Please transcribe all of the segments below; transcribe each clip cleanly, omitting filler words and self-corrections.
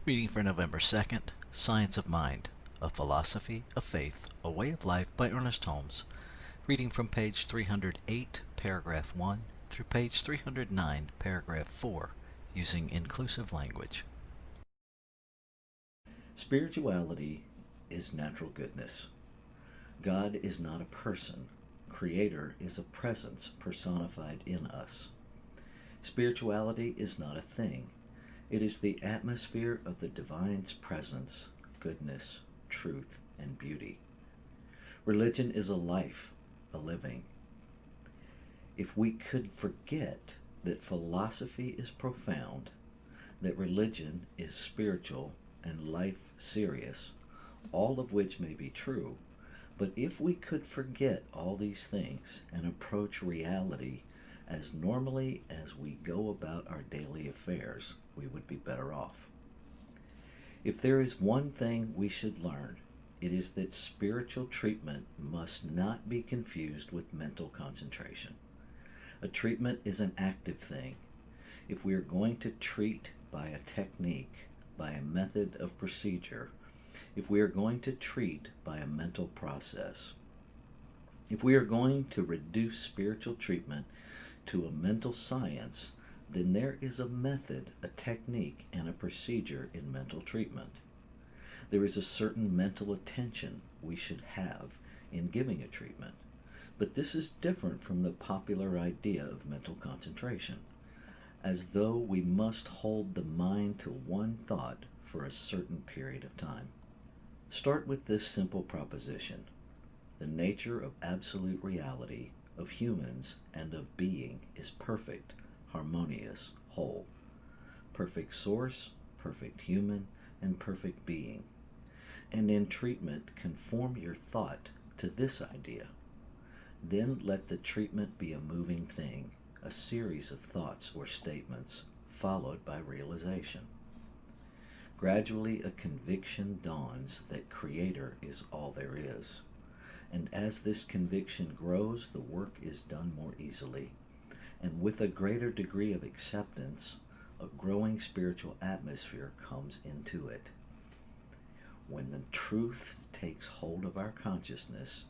Reading for November 2nd, Science of Mind, A Philosophy, a Faith, a Way of Life by Ernest Holmes. Reading from page 308, paragraph 1, through page 309, paragraph 4, using inclusive language. Spirituality is natural goodness. God is not a person. Creator is a presence personified in us. Spirituality is not a thing. It is the atmosphere of the divine's presence, goodness, truth, and beauty. Religion is a life, a living. If we could forget that philosophy is profound, that religion is spiritual, and life serious, all of which may be true, but if we could forget all these things and approach reality as normally as we go about our daily affairs, we would be better off. If there is one thing we should learn, it is that spiritual treatment must not be confused with mental concentration. A treatment is an active thing. If we are going to treat by a technique, by a method of procedure, if we are going to treat by a mental process, if we are going to reduce spiritual treatment to a mental science, then there is a method, a technique, and a procedure in mental treatment. There is a certain mental attention we should have in giving a treatment, but this is different from the popular idea of mental concentration, as though we must hold the mind to one thought for a certain period of time. Start with this simple proposition. The nature of absolute reality, of humans, and of being is perfect, harmonious, whole. Perfect source, perfect human, and perfect being. And in treatment, conform your thought to this idea. Then let the treatment be a moving thing, a series of thoughts or statements, followed by realization. Gradually a conviction dawns that Creator is all there is. And as this conviction grows, the work is done more easily. And with a greater degree of acceptance, a growing spiritual atmosphere comes into it. When the truth takes hold of our consciousness,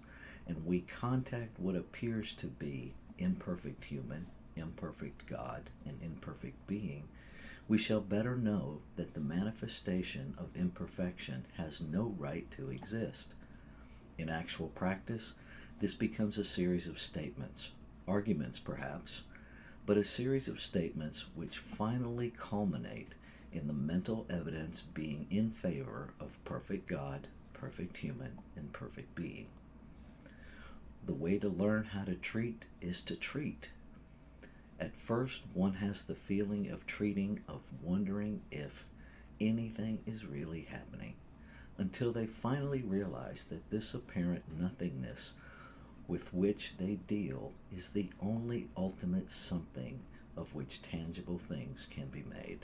and we contact what appears to be imperfect human, imperfect God, and imperfect being, we shall better know that the manifestation of imperfection has no right to exist. In actual practice, this becomes a series of statements, arguments perhaps, but a series of statements which finally culminate in the mental evidence being in favor of perfect God, perfect human, and perfect being. The way to learn how to treat is to treat. At first, one has the feeling of treating, of wondering if anything is really happening, until they finally realize that this apparent nothingness with which they deal is the only ultimate something of which tangible things can be made.